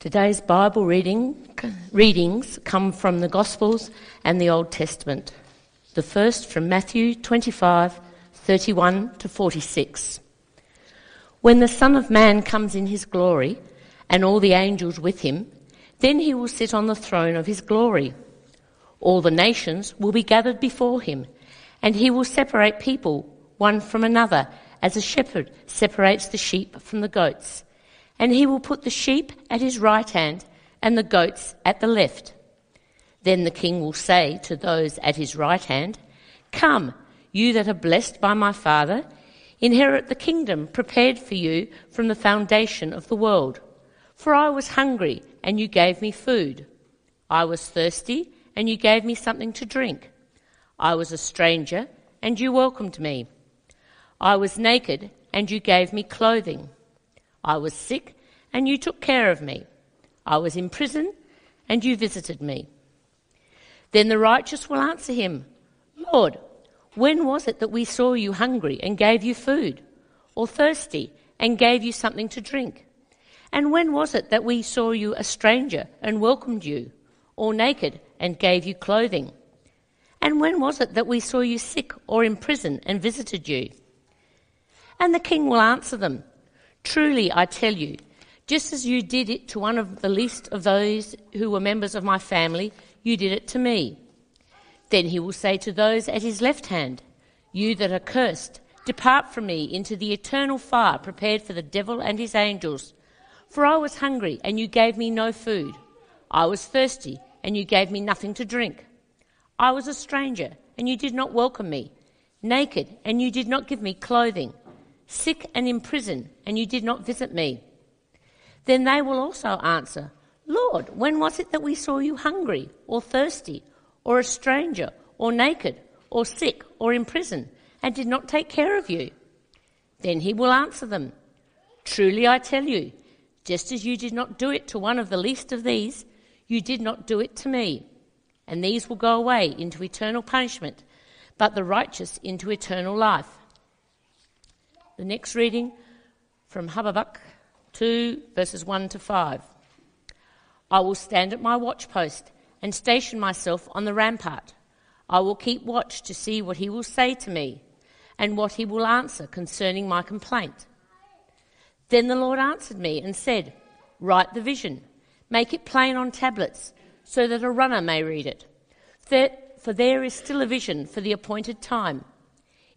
Today's Bible readings come from the Gospels and the Old Testament. The first from Matthew 25:31 to 46. When the Son of Man comes in his glory, and all the angels with him, then he will sit on the throne of his glory. All the nations will be gathered before him, and he will separate people one from another, as a shepherd separates the sheep from the goats. And he will put the sheep at his right hand and the goats at the left. Then the king will say to those at his right hand, "Come, you that are blessed by my Father, inherit the kingdom prepared for you from the foundation of the world. For I was hungry, and you gave me food. I was thirsty, and you gave me something to drink. I was a stranger, and you welcomed me. I was naked, and you gave me clothing. I was sick, and you took care of me. I was in prison, and you visited me." Then the righteous will answer him, "Lord, when was it that we saw you hungry and gave you food, or thirsty and gave you something to drink? And when was it that we saw you a stranger and welcomed you, or naked and gave you clothing? And when was it that we saw you sick or in prison and visited you?" And the king will answer them, "Truly I tell you, just as you did it to one of the least of those who were members of my family, you did it to me." Then he will say to those at his left hand, "You that are cursed, depart from me into the eternal fire prepared for the devil and his angels. For I was hungry, and you gave me no food. I was thirsty, and you gave me nothing to drink. I was a stranger, and you did not welcome me. Naked, and you did not give me clothing. Sick and in prison, and you did not visit me." Then they will also answer, "Lord, when was it that we saw you hungry, or thirsty, or a stranger, or naked, or sick, or in prison, and did not take care of you?" Then he will answer them, "Truly I tell you, just as you did not do it to one of the least of these, you did not do it to me." And these will go away into eternal punishment, but the righteous into eternal life. The next reading from Habakkuk 2, verses 1 to 5. "I will stand at my watchpost and station myself on the rampart. I will keep watch to see what he will say to me and what he will answer concerning my complaint." Then the Lord answered me and said, "Write the vision, make it plain on tablets, so that a runner may read it. For there is still a vision for the appointed time.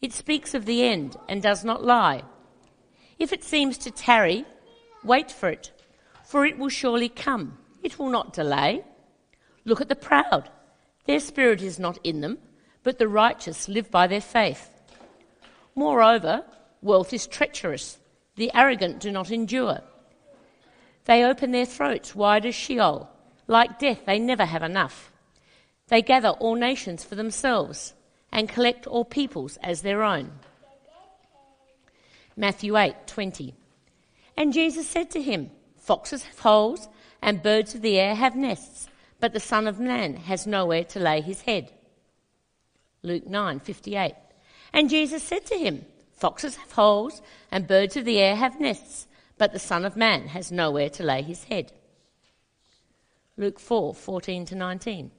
It speaks of the end and does not lie. If it seems to tarry, wait for it will surely come. It will not delay. Look at the proud. Their spirit is not in them, but the righteous live by their faith. Moreover, wealth is treacherous. The arrogant do not endure. They open their throats wide as Sheol. Like death, they never have enough. They gather all nations for themselves and collect all peoples as their own." Matthew 8:20. "And Jesus said to him, Foxes have holes, and birds of the air have nests, but the Son of Man has nowhere to lay his head." Luke 9:58. "And Jesus said to him, Foxes have holes, and birds of the air have nests, but the Son of Man has nowhere to lay his head." Luke 4:14 to 19.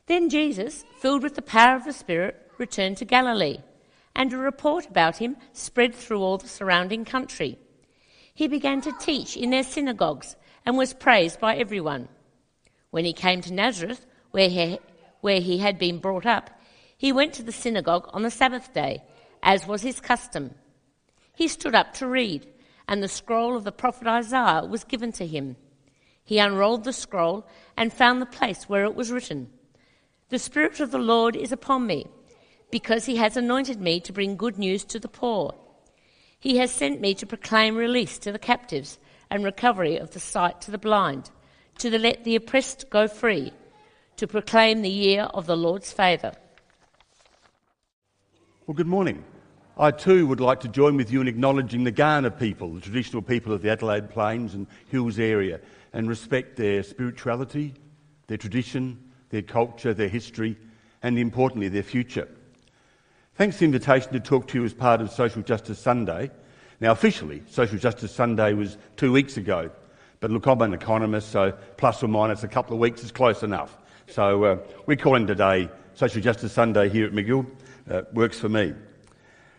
"Then Jesus, filled with the power of the Spirit, returned to Galilee, and a report about him spread through all the surrounding country. He began to teach in their synagogues and was praised by everyone. When he came to Nazareth, where he had been brought up, he went to the synagogue on the Sabbath day, as was his custom. He stood up to read, and the scroll of the prophet Isaiah was given to him. He unrolled the scroll and found the place where it was written, 'The Spirit of the Lord is upon me, because he has anointed me to bring good news to the poor. He has sent me to proclaim release to the captives and recovery of the sight to the blind, to let the oppressed go free, to proclaim the year of the Lord's favour.'" Well, good morning. I too would like to join with you in acknowledging the Kaurna people, the traditional people of the Adelaide Plains and Hills area, and respect their spirituality, their tradition, their culture, their history, and importantly, their future. Thanks for the invitation to talk to you as part of Social Justice Sunday. Now, officially, Social Justice Sunday was 2 weeks ago, But look, I'm an economist, so plus or minus a couple of weeks is close enough. So we're calling today Social Justice Sunday here at McGill. Works for me.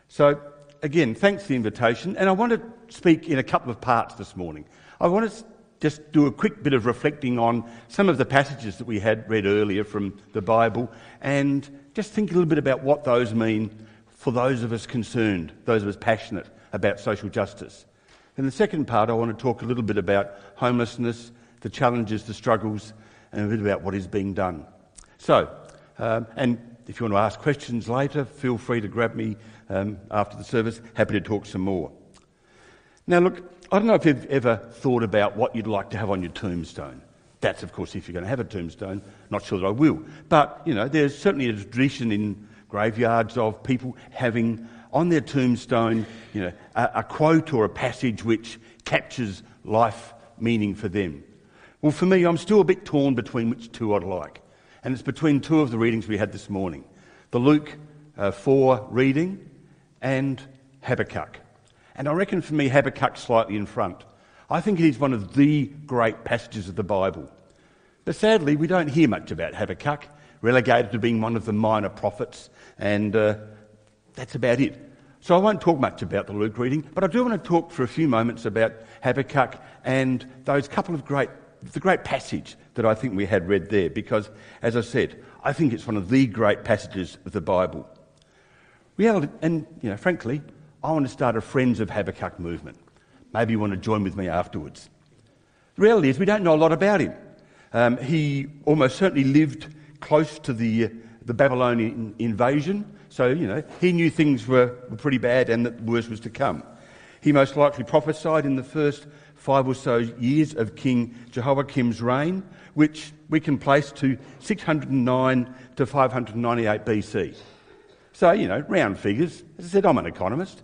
So again, thanks for the invitation. And I want to speak in a couple of parts this morning. I want to just do a quick bit of reflecting on some of the passages that we had read earlier from the Bible and just think a little bit about what those mean for those of us concerned, those of us passionate about social justice. In the second part, I want to talk a little bit about homelessness, the challenges, the struggles, and a bit about what is being done. So, and if you want to ask questions later, feel free to grab me after the service. Happy to talk some more. Now look, I don't know if you've ever thought about what you'd like to have on your tombstone. That's, of course, if you're going to have a tombstone. Not sure that I will. But, you know, there's certainly a tradition in graveyards of people having on their tombstone, you know, a quote or a passage which captures life meaning for them. Well, for me, I'm still a bit torn between which two I'd like. And it's between two of the readings we had this morning. The Luke 4 reading and Habakkuk. And I reckon for me, Habakkuk's slightly in front. I think it is one of the great passages of the Bible. But sadly, we don't hear much about Habakkuk, relegated to being one of the minor prophets, and that's about it. So I won't talk much about the Luke reading, but I do want to talk for a few moments about Habakkuk and those couple of the great passage that I think we had read there, because, as I said, I think it's one of the great passages of the Bible. Reality, and, you know, frankly, I want to start a Friends of Habakkuk movement. Maybe you want to join with me afterwards. The reality is we don't know a lot about him. He almost certainly lived close to the Babylonian invasion, so, you know, he knew things were pretty bad and that worse was to come. He most likely prophesied in the first 5 or so years of King Jehoiakim's reign, which we can place to 609 to 598 BC. So, you know, round figures. As I said, I'm an economist.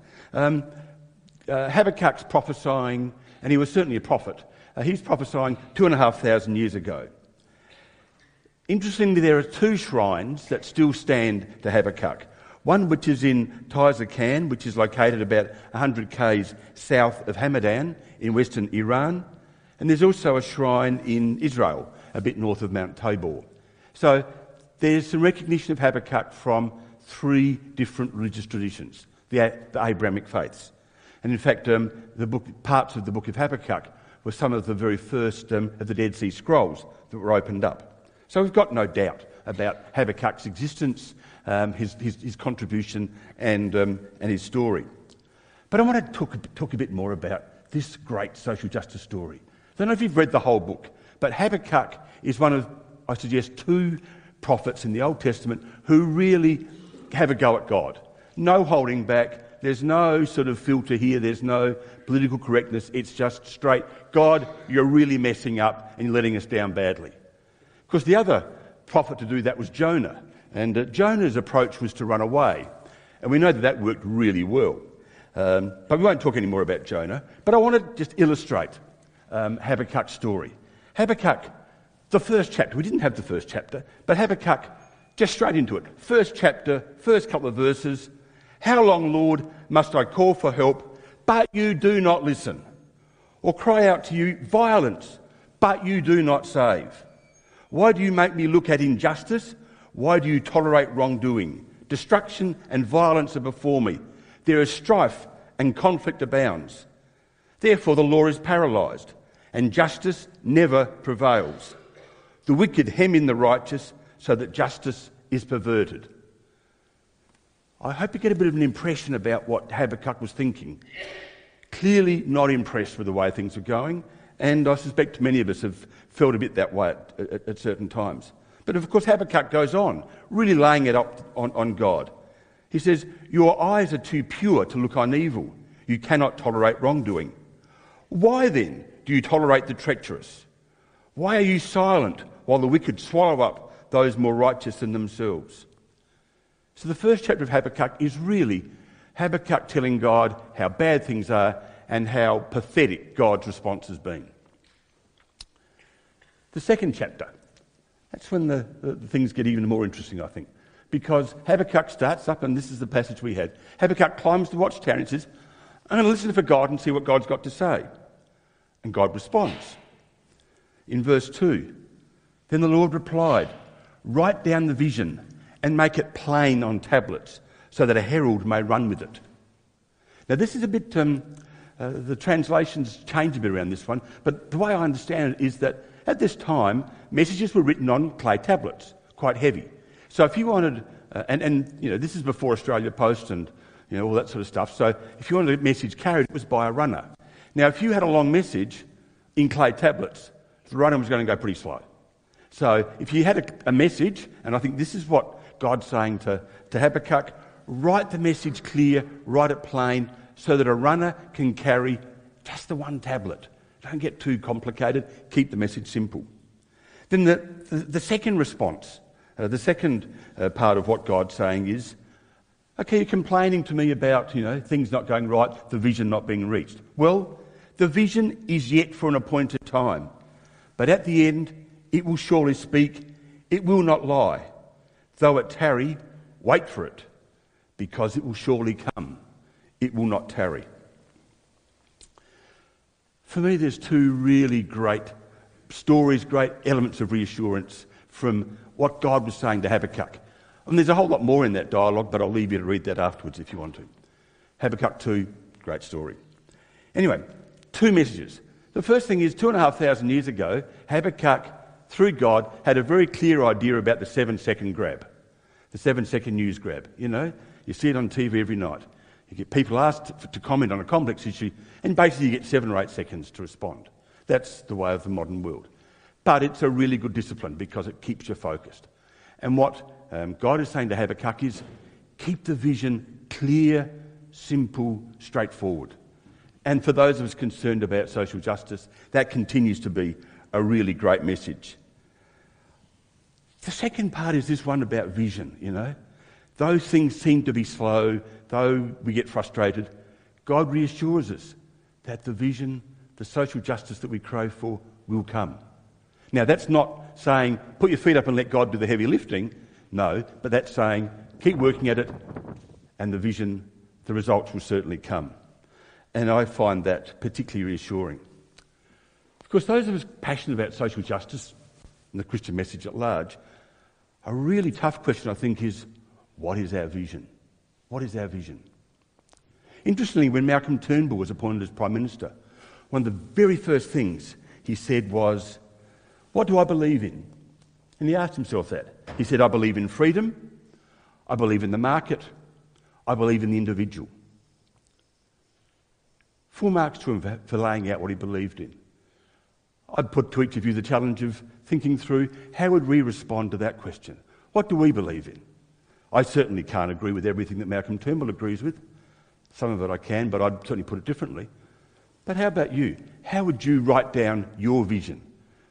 Habakkuk's prophesying, and he was certainly a prophet. He's prophesying 2,500 years ago. Interestingly, there are 2 shrines that still stand to Habakkuk. One which is in Tizarkan, which is located about 100 k's south of Hamadan in western Iran. And there's also a shrine in Israel, a bit north of Mount Tabor. So there's some recognition of Habakkuk from 3 different religious traditions, the Abrahamic faiths. And in fact, parts of the book of Habakkuk were some of the very first of the Dead Sea Scrolls that were opened up. So we've got no doubt about Habakkuk's existence, his contribution and his story. But I want to talk a bit more about this great social justice story. I don't know if you've read the whole book, but Habakkuk is one of, I suggest, 2 prophets in the Old Testament who really have a go at God. No holding back. There's no sort of filter here. There's no political correctness. It's just straight, God, you're really messing up and you're letting us down badly. Because the other prophet to do that was Jonah. And Jonah's approach was to run away. And we know that worked really well. But we won't talk any more about Jonah. But I want to just illustrate Habakkuk's story. Habakkuk, the first chapter, we didn't have the first chapter, but Habakkuk, just straight into it. First chapter, first couple of verses. How long, Lord, must I call for help, but you do not listen? Or cry out to you, violence, but you do not save? Why do you make me look at injustice? Why do you tolerate wrongdoing? Destruction and violence are before me. There is strife and conflict abounds. Therefore the law is paralysed, and justice never prevails. The wicked hem in the righteous, so that justice is perverted. I hope you get a bit of an impression about what Habakkuk was thinking. Clearly not impressed with the way things are going, and I suspect many of us have felt a bit that way at certain times. But of course Habakkuk goes on, really laying it up on God. He says, your eyes are too pure to look on evil. You cannot tolerate wrongdoing. Why then do you tolerate the treacherous? Why are you silent while the wicked swallow up those more righteous than themselves? So the first chapter of Habakkuk is really Habakkuk telling God how bad things are and how pathetic God's response has been. The second chapter, that's when the things get even more interesting, I think, because Habakkuk starts up, and this is the passage we had. Habakkuk climbs the watchtower and says, I'm going to listen for God and see what God's got to say. And God responds. In verse 2, then the Lord replied, write down the vision and make it plain on tablets so that a herald may run with it. Now this is a bit, the translations change a bit around this one, but the way I understand it is that at this time, messages were written on clay tablets, quite heavy. So if you wanted, and this is before Australia Post and all that sort of stuff, so if you wanted a message carried, it was by a runner. Now if you had a long message in clay tablets, the runner was going to go pretty slow. So if you had a message, and I think this is what God's saying to Habakkuk, write the message clear, write it plain, so that a runner can carry just the one tablet. Don't get too complicated, keep the message simple. Then the second response, the second part of what God's saying is, okay, you're complaining to me about things not going right, the vision not being reached. Well, the vision is yet for an appointed time, but at the end it will surely speak, it will not lie. Though it tarry, wait for it, because it will surely come. It will not tarry. For me, there's two really great stories, great elements of reassurance from what God was saying to Habakkuk. And there's a whole lot more in that dialogue, but I'll leave you to read that afterwards if you want to. Habakkuk 2, great story. Anyway, two messages. The first thing is 2,500 years ago, Habakkuk, through God, had a very clear idea about the 7-second grab, the 7-second news grab. You see it on TV every night. You get people asked to comment on a complex issue, and basically you get 7 or 8 seconds to respond. That's the way of the modern world. But it's a really good discipline because it keeps you focused. And what God is saying to Habakkuk is, keep the vision clear, simple, straightforward. And for those of us concerned about social justice, that continues to be a really great message. The second part is this one about vision, Though things seem to be slow, though we get frustrated, God reassures us that the vision, the social justice that we crave for, will come. Now, that's not saying, put your feet up and let God do the heavy lifting. No, but that's saying, keep working at it, and the vision, the results will certainly come. And I find that particularly reassuring. Of course, those of us passionate about social justice and the Christian message at large, a really tough question, I think, is, what is our vision? What is our vision? Interestingly, when Malcolm Turnbull was appointed as Prime Minister, one of the very first things he said was, what do I believe in? And he asked himself that. He said, I believe in freedom, I believe in the market, I believe in the individual. Full marks to him for laying out what he believed in. I'd put to each of you the challenge of thinking through, how would we respond to that question? What do we believe in? I certainly can't agree with everything that Malcolm Turnbull agrees with. Some of it I can, but I'd certainly put it differently. But how about you? How would you write down your vision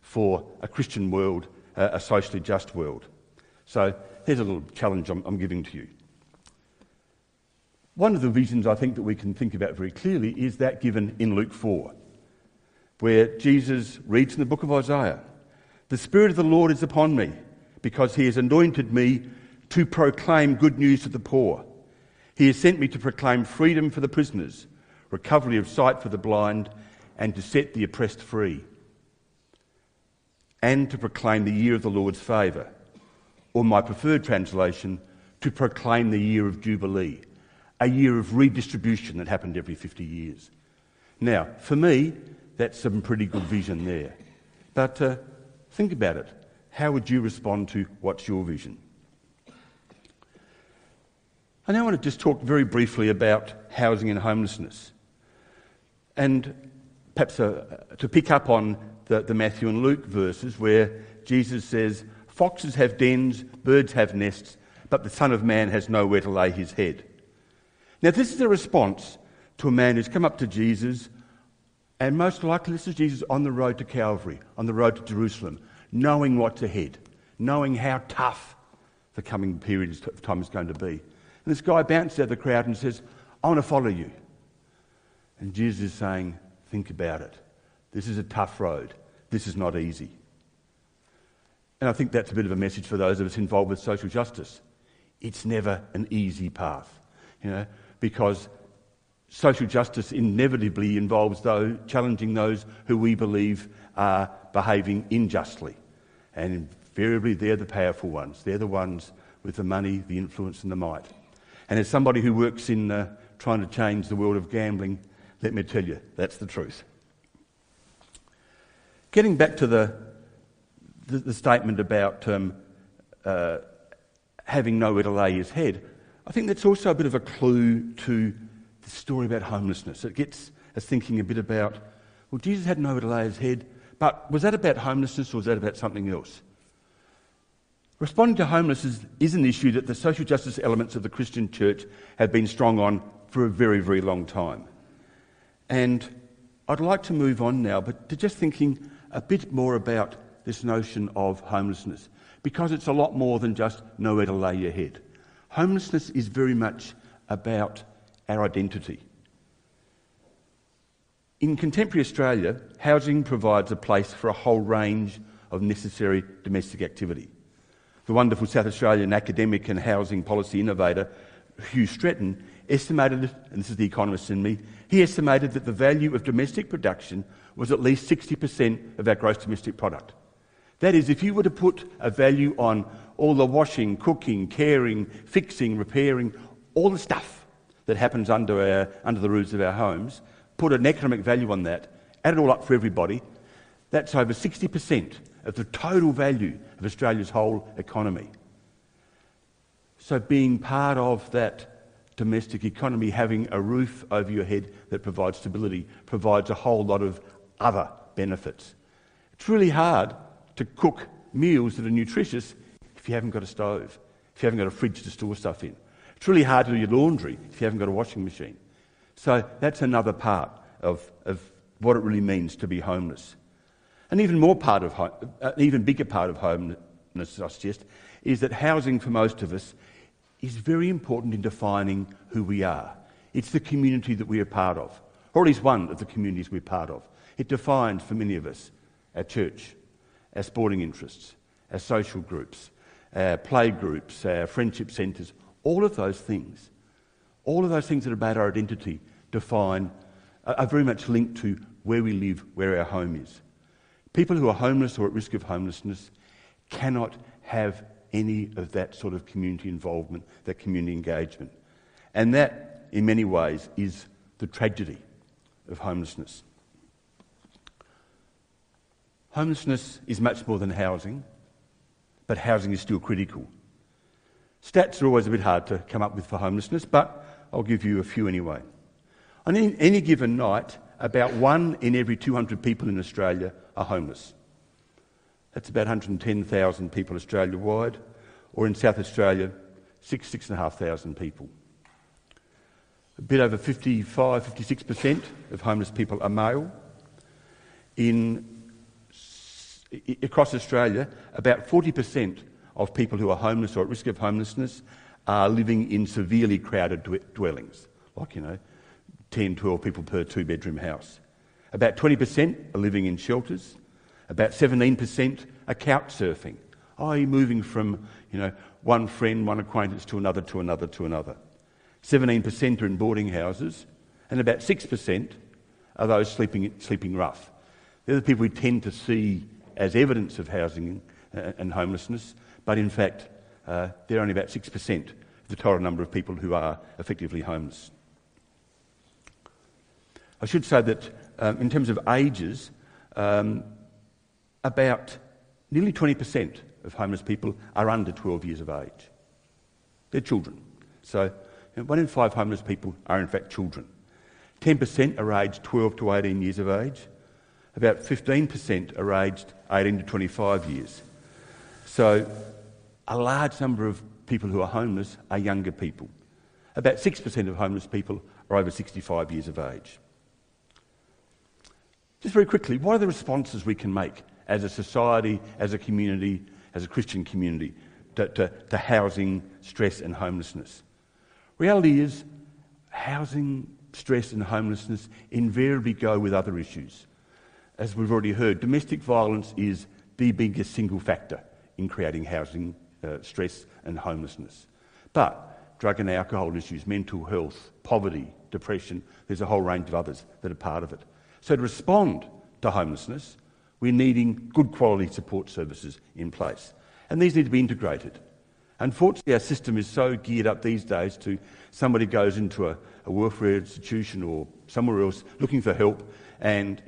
for a Christian world, a socially just world? So here's a little challenge I'm giving to you. One of the visions I think that we can think about very clearly is that given in Luke 4, where Jesus reads in the book of Isaiah, the Spirit of the Lord is upon me, because he has anointed me to proclaim good news to the poor. He has sent me to proclaim freedom for the prisoners, recovery of sight for the blind, and to set the oppressed free, and to proclaim the year of the Lord's favour, or my preferred translation, to proclaim the year of Jubilee, a year of redistribution that happened every 50 years. Now, for me, that's some pretty good vision there. But think about it. How would you respond to what's your vision? I now want to just talk very briefly about housing and homelessness. And perhaps to pick up on the Matthew and Luke verses where Jesus says, foxes have dens, birds have nests, but the Son of Man has nowhere to lay his head. Now this is a response to a man who's come up to Jesus, and most likely this is Jesus on the road to Calvary, on the road to Jerusalem, knowing what's ahead, knowing how tough the coming period of time is going to be. And this guy bounces out of the crowd and says, I want to follow you. And Jesus is saying, think about it. This is a tough road. This is not easy. And I think that's a bit of a message for those of us involved with social justice. It's never an easy path, because social justice inevitably involves challenging those who we believe are behaving unjustly. And invariably they're the powerful ones. They're the ones with the money, the influence and the might. And as somebody who works in trying to change the world of gambling, let me tell you, that's the truth. Getting back to the statement about having nowhere to lay his head, I think that's also a bit of a clue to the story about homelessness. It gets us thinking a bit about, well, Jesus had nowhere to lay his head, but was that about homelessness or was that about something else? Responding to homelessness is an issue that the social justice elements of the Christian church have been strong on for a very, very long time. And I'd like to move on now, but to just thinking a bit more about this notion of homelessness, because it's a lot more than just nowhere to lay your head. Homelessness is very much about our identity. In contemporary Australia, housing provides a place for a whole range of necessary domestic activity. The wonderful South Australian academic and housing policy innovator, Hugh Stretton, estimated, and this is the economist in me, he estimated that the value of domestic production was at least 60% of our gross domestic product. That is, if you were to put a value on all the washing, cooking, caring, fixing, repairing, all the stuff that happens under the roofs of our homes, put an economic value on that, add it all up for everybody, that's over 60% of the total value of Australia's whole economy. So being part of that domestic economy, having a roof over your head that provides stability, provides a whole lot of other benefits. It's really hard to cook meals that are nutritious if you haven't got a stove, if you haven't got a fridge to store stuff in. It's really hard to do your laundry if you haven't got a washing machine. So that's another part of what it really means to be homeless. An even bigger part of homelessness, I suggest, is that housing for most of us is very important in defining who we are. It's the community that we are part of, or at least one of the communities we're part of. It defines, for many of us, our church, our sporting interests, our social groups, our play groups, our friendship centres, all of those things that are about our identity are very much linked to where we live, where our home is. People who are homeless or at risk of homelessness cannot have any of that sort of community involvement, that community engagement. And that, in many ways, is the tragedy of homelessness. Homelessness is much more than housing, but housing is still critical. Stats are always a bit hard to come up with for homelessness, but I'll give you a few anyway. On any given night, about 1 in every 200 people in Australia are homeless. That's about 110,000 people Australia-wide, or in South Australia, 6,500 people. A bit over 56% of homeless people are male. Across Australia, about 40% of people who are homeless or at risk of homelessness are living in severely crowded dwellings, like, 10, 12 people per two-bedroom house. About 20% are living in shelters. About 17% are couch surfing, i.e. moving from, one friend, one acquaintance to another, to another, to another. 17% are in boarding houses, and about 6% are those sleeping rough. They're the people we tend to see as evidence of housing and homelessness, but in fact, they're only about 6% of the total number of people who are effectively homeless. I should say that in terms of ages, about nearly 20% of homeless people are under 12 years of age. They're children. So 1 in 5 homeless people are in fact children. 10% are aged 12 to 18 years of age. About 15% are aged 18 to 25 years. So a large number of people who are homeless are younger people. About 6% of homeless people are over 65 years of age. Just very quickly, what are the responses we can make as a society, as a community, as a Christian community to housing, stress and homelessness? Reality is, housing, stress and homelessness invariably go with other issues. As we've already heard, domestic violence is the biggest single factor in creating housing, stress and homelessness. But drug and alcohol issues, mental health, poverty, depression, there's a whole range of others that are part of it. So to respond to homelessness, We're needing good quality support services in place. And these need to be integrated. Unfortunately, our system is so geared up these days to somebody goes into a welfare institution or somewhere else looking for help, and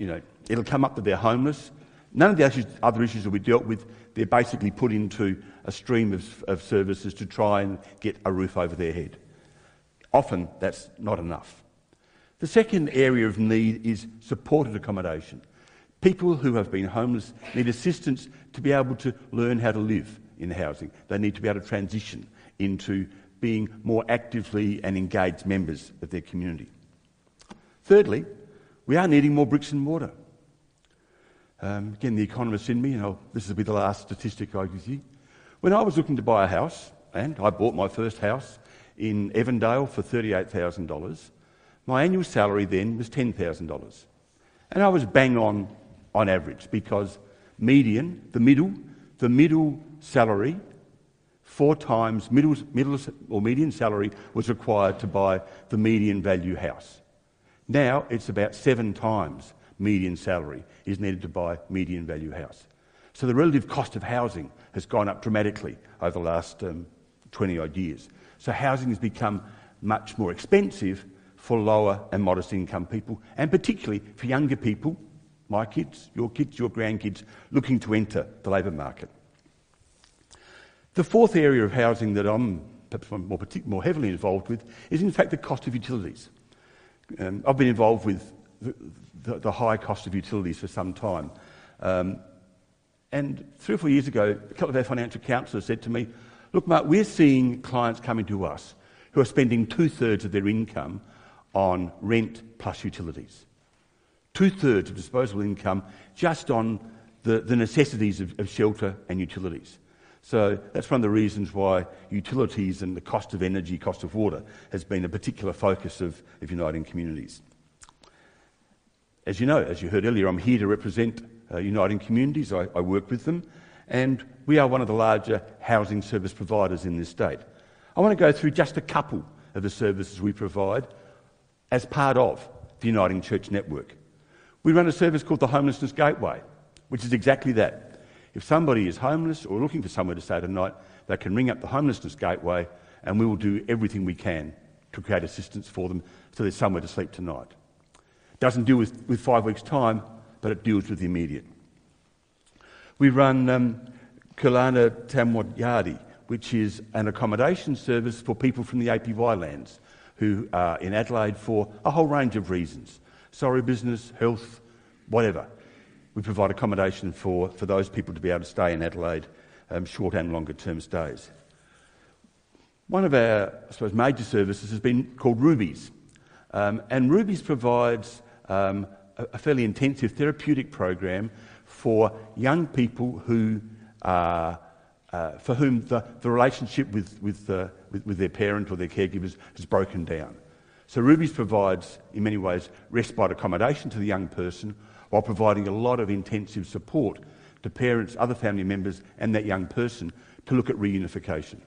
it'll come up that they're homeless. None of the other issues will be dealt with. They're basically put into a stream of services to try and get a roof over their head. Often that's not enough. The second area of need is supported accommodation. People who have been homeless need assistance to be able to learn how to live in housing. They need to be able to transition into being more actively and engaged members of their community. Thirdly, we are needing more bricks and mortar. Again, the economist in me, this will be the last statistic I give you. When I was looking to buy a house, and I bought my first house in Evandale for $38,000, my annual salary then was $10,000. And I was bang on average, because median, the middle salary, 4 times median salary was required to buy the median value house. Now it's about 7 times median salary is needed to buy median value house. So the relative cost of housing has gone up dramatically over the last 20 odd years. So housing has become much more expensive for lower and modest income people, and particularly for younger people, my kids, your grandkids, looking to enter the labour market. The fourth area of housing that I'm perhaps more heavily involved with is in fact the cost of utilities. I've been involved with the high cost of utilities for some time. And 3 or 4 years ago, a couple of our financial counsellors said to me, "Look, Mark, we're seeing clients coming to us who are spending 2/3 of their income on rent plus utilities. 2/3 of disposable income just on the necessities of shelter and utilities." So that's one of the reasons why utilities and the cost of energy, cost of water, has been a particular focus of Uniting Communities. As you know, as you heard earlier, I'm here to represent Uniting Communities. I work with them, and we are one of the larger housing service providers in this state. I want to go through just a couple of the services we provide as part of the Uniting Church network. We run a service called the Homelessness Gateway, which is exactly that. If somebody is homeless or looking for somewhere to stay tonight, they can ring up the Homelessness Gateway, and we will do everything we can to create assistance for them so there's somewhere to sleep tonight. It doesn't deal with 5 weeks' time, but it deals with the immediate. We run Kulana Tamwadyadi, which is an accommodation service for people from the APY lands who are in Adelaide for a whole range of reasons. Sorry business, health, whatever. We provide accommodation for those people to be able to stay in Adelaide, short and longer term stays. One of our, major services has been called Ruby's. And Ruby's provides a fairly intensive therapeutic program for young people who for whom the relationship with their parent or their caregivers has broken down. So Ruby's provides, in many ways, respite accommodation to the young person, while providing a lot of intensive support to parents, other family members and that young person to look at reunification.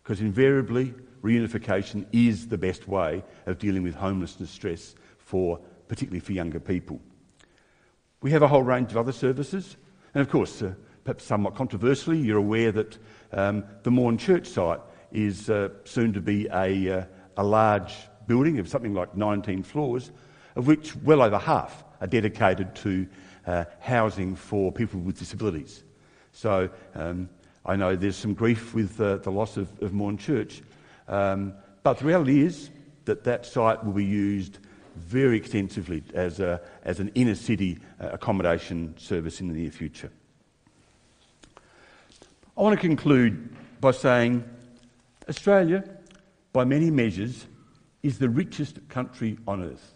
Because invariably, reunification is the best way of dealing with homelessness stress, particularly for younger people. We have a whole range of other services, and of course, perhaps somewhat controversially, you're aware that the Morn Church site is soon to be a large building of something like 19 floors, of which well over half are dedicated to housing for people with disabilities. So I know there's some grief with the loss of Morn Church, but the reality is that site will be used very extensively as an inner city accommodation service in the near future. I want to conclude by saying Australia, by many measures, is the richest country on earth.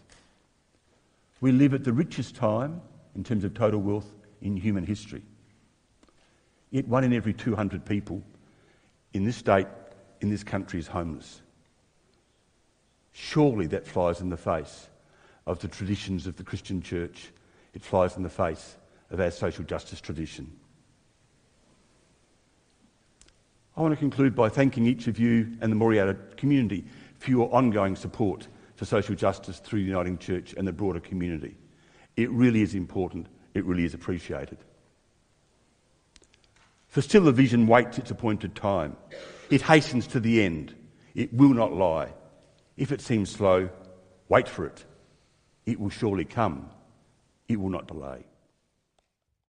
We live at the richest time in terms of total wealth in human history. Yet 1 in every 200 people in this state, in this country, is homeless. Surely that flies in the face of the traditions of the Christian Church. It flies in the face of our social justice tradition. I want to conclude by thanking each of you and the Morialta community for your ongoing support for social justice through the Uniting Church and the broader community. It really is important it really is appreciated. For still the vision waits its appointed time. It hastens to the end. It will not lie. If it seems slow, wait for it. It will surely come. It will not delay.